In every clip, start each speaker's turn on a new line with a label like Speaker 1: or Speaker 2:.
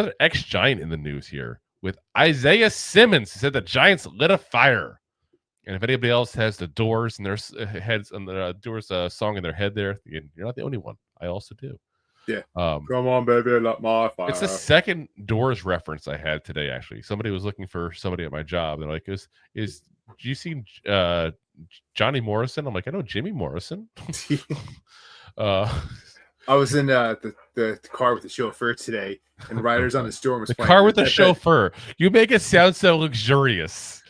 Speaker 1: Another ex-Giant in the news here with Isaiah Simmons. He said the Giants lit a fire. And if anybody else has the Doors and their heads and the Doors song in their head there, you're not the only one. I also do.
Speaker 2: Yeah. Come on, baby, light my fire.
Speaker 1: It's the second Doors reference I had today, actually. Somebody was looking for somebody at my job. They're like, do you see Johnny Morrison? I'm like, I know Jimmy Morrison.
Speaker 2: I was in the car with the chauffeur today, and Riders on the Storm was
Speaker 1: the
Speaker 2: playing.
Speaker 1: Car with the chauffeur. You make it sound so luxurious.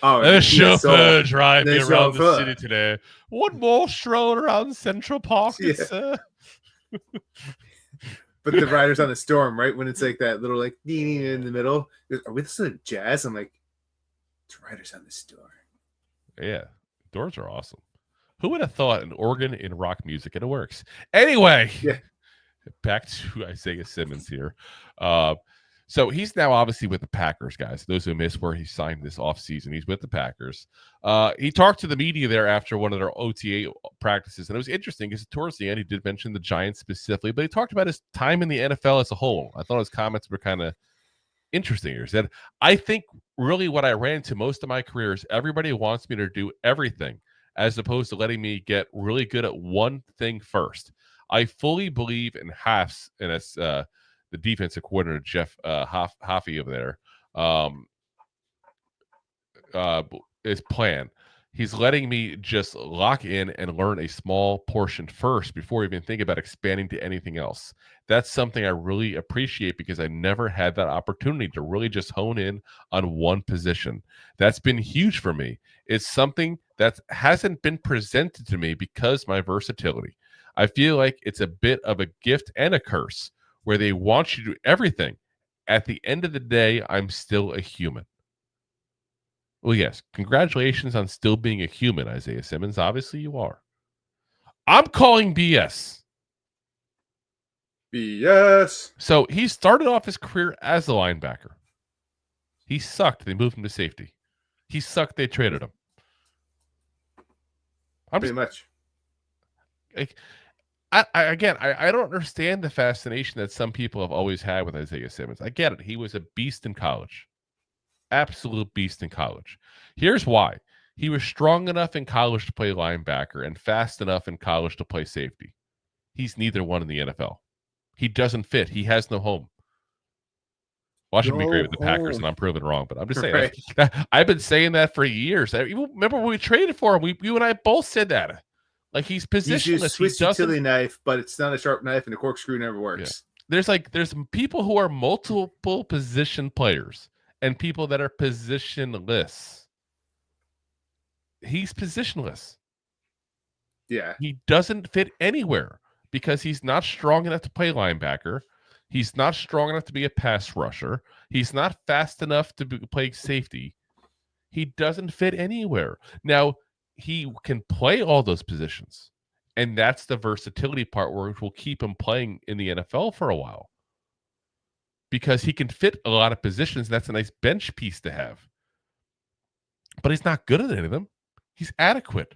Speaker 2: Oh,
Speaker 1: the chauffeur driving around the city today. One more stroll around Central Park.
Speaker 2: Yeah. But the Riders on the Storm, right? When it's like that little like in the middle. Are we listening to jazz? I'm like, it's Riders on the Storm.
Speaker 1: Yeah. Doors are awesome. Who would have thought an organ in rock music, and it works. Anyway, back to Isaiah Simmons here. So he's now obviously with the Packers, guys. Those who missed where he signed this offseason, he's with the Packers. He talked to the media there after one of their OTA practices, and it was interesting because towards the end he did mention the Giants specifically, but he talked about his time in the NFL as a whole. I thought his comments were kind of interesting. He said, I think really what I ran into most of my career is everybody wants me to do everything, as opposed to letting me get really good at one thing first. I fully believe in Haas, and it's the defensive coordinator, Jeff Hoffey over there, his plan. He's letting me just lock in and learn a small portion first before even thinking about expanding to anything else. That's something I really appreciate because I never had that opportunity to really just hone in on one position. That's been huge for me. It's something that hasn't been presented to me because my versatility. I feel like it's a bit of a gift and a curse where they want you to do everything. At the end of the day, I'm still a human. Well, yes, congratulations on still being a human, Isaiah Simmons. Obviously, you are. I'm calling BS.
Speaker 2: BS.
Speaker 1: So he started off his career as a linebacker. He sucked. They moved him to safety. He sucked. They traded him.
Speaker 2: Pretty much.
Speaker 1: Like, I don't understand the fascination that some people have always had with Isaiah Simmons. I get it. He was a beast in college. Absolute beast in college. Here's why. He was strong enough in college to play linebacker and fast enough in college to play safety. He's neither one in the NFL. He doesn't fit. He has no home. Watch him be great with the Packers, and I'm proven wrong. But I'm just saying, I've been saying that for years. Remember when we traded for him? You and I both said that. Like, he's positionless.
Speaker 2: He's used Swiss utility knife, but it's not a sharp knife, and a corkscrew never works.
Speaker 1: Yeah. There's people who are multiple position players and people that are positionless. He's positionless.
Speaker 2: Yeah.
Speaker 1: He doesn't fit anywhere because he's not strong enough to play linebacker. He's not strong enough to be a pass rusher. He's not fast enough to play safety. He doesn't fit anywhere. Now, he can play all those positions, and that's the versatility part where it will keep him playing in the NFL for a while because he can fit a lot of positions. That's a nice bench piece to have, but he's not good at any of them. He's adequate.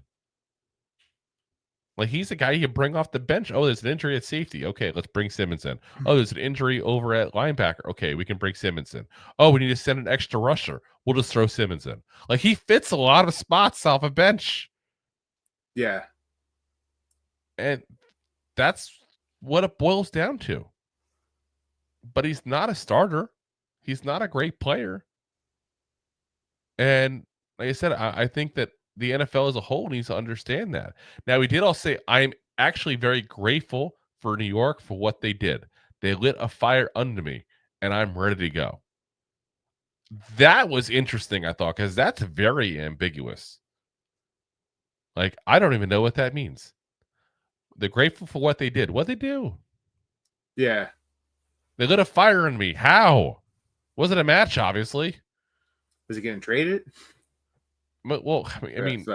Speaker 1: Like, he's a guy you bring off the bench. Oh, there's an injury at safety. Okay, let's bring Simmons in. Oh, there's an injury over at linebacker. Okay, we can bring Simmons in. Oh, we need to send an extra rusher. We'll just throw Simmons in. Like, he fits a lot of spots off a bench.
Speaker 2: Yeah.
Speaker 1: And that's what it boils down to. But he's not a starter. He's not a great player. And like I said, I think that the NFL as a whole needs to understand that. Now, we did all say I'm actually very grateful for New York for what they did. They lit a fire under me, and I'm ready to go. That was interesting, I thought, because that's very ambiguous. Like, I don't even know what that means. They're grateful for what they did. What'd they do?
Speaker 2: Yeah.
Speaker 1: They lit a fire in me. How? Wasn't a match, obviously.
Speaker 2: Was he getting traded?
Speaker 1: Well, I mean,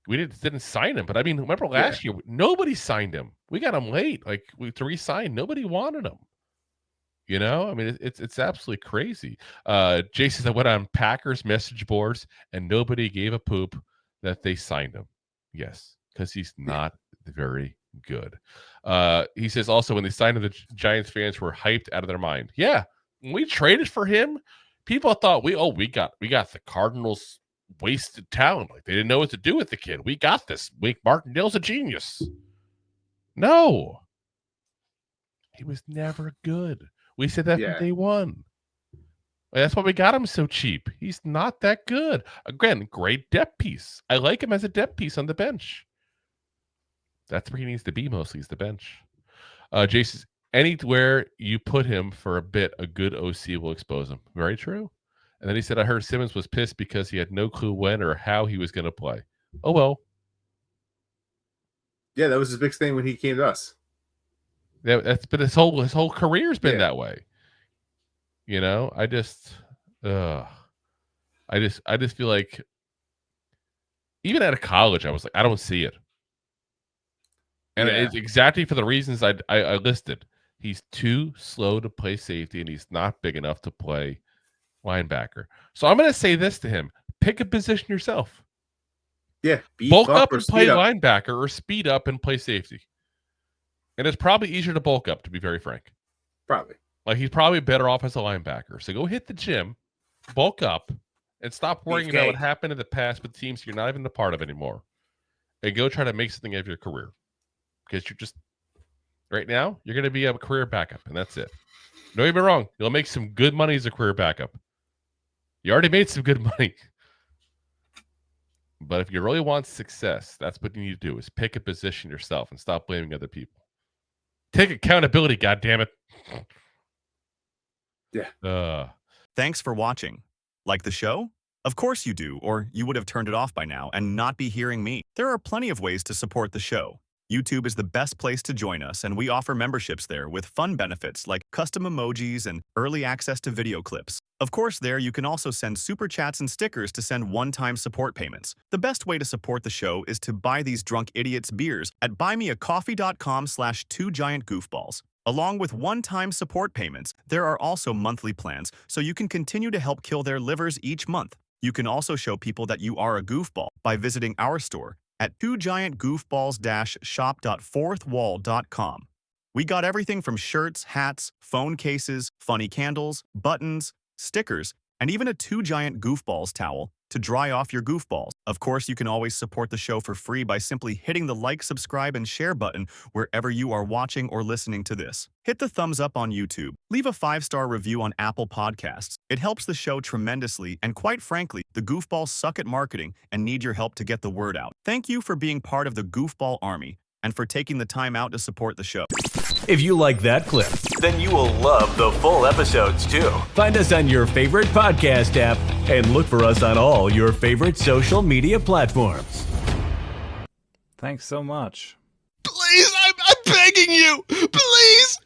Speaker 1: we didn't sign him, but I mean, remember last year, nobody signed him. We got him late, like to re-sign. Nobody wanted him. You know, I mean, it's absolutely crazy. Jay says I went on Packers message boards and nobody gave a poop that they signed him. Yes, because he's not very Good. He says also when they signed him, the Giants fans were hyped out of their mind. Yeah, when we traded for him, people thought we got the Cardinals wasted talent. Like they didn't know what to do with the kid. We got this. Wink Martindale's a genius. No, he was never good. We said that from day one. That's why we got him so cheap. He's not that good. Again, great depth piece. I like him as a depth piece on the bench. That's where he needs to be mostly, is the bench. Jason, anywhere you put him for a bit, a good OC will expose him. Very true. And then he said, I heard Simmons was pissed because he had no clue when or how he was going to play. Oh, well.
Speaker 2: Yeah, that was his big thing when he came to us.
Speaker 1: Yeah, that's been his whole career's been that way. You know, I just feel like even out of college, I was like, I don't see it. And it's exactly for the reasons I listed. He's too slow to play safety, and he's not big enough to play linebacker. So I'm going to say this to him. Pick a position yourself.
Speaker 2: Yeah.
Speaker 1: Bulk up and play linebacker, or speed up and play safety. And it's probably easier to bulk up, to be very frank.
Speaker 2: Probably.
Speaker 1: Like, he's probably better off as a linebacker. So go hit the gym, bulk up, and stop worrying about what happened in the past with teams you're not even a part of anymore. And go try to make something of your career. Because you're just, right now, you're going to be a career backup, and that's it. Don't get me wrong. You'll make some good money as a career backup. You already made some good money. But if you really want success, that's what you need to do, is pick a position yourself and stop blaming other people. Take accountability, goddammit.
Speaker 2: Yeah.
Speaker 3: Thanks for watching. Like the show? Of course you do, or you would have turned it off by now and not be hearing me. There are plenty of ways to support the show. YouTube is the best place to join us, and we offer memberships there with fun benefits like custom emojis and early access to video clips. Of course, there you can also send super chats and stickers to send one-time support payments. The best way to support the show is to buy these drunk idiots beers at buymeacoffee.com/2giantgoofballs. Along with one-time support payments, there are also monthly plans, so you can continue to help kill their livers each month. You can also show people that you are a goofball by visiting our store at 2giantgoofballs-shop.fourthwall.com. We got everything from shirts, hats, phone cases, funny candles, buttons, stickers, and even a 2 Giant Goofballs towel to dry off your goofballs. Of course, you can always support the show for free by simply hitting the like, subscribe, and share button wherever you are watching or listening to this. Hit the thumbs up on YouTube. Leave a 5-star review on Apple Podcasts. It helps the show tremendously, and quite frankly, the Goofballs suck at marketing and need your help to get the word out. Thank you for being part of the Goofball Army and for taking the time out to support the show.
Speaker 4: If you like that clip, then you will love the full episodes too. Find us on your favorite podcast app and look for us on all your favorite social media platforms.
Speaker 5: Thanks so much.
Speaker 6: Please, I'm begging you. Please.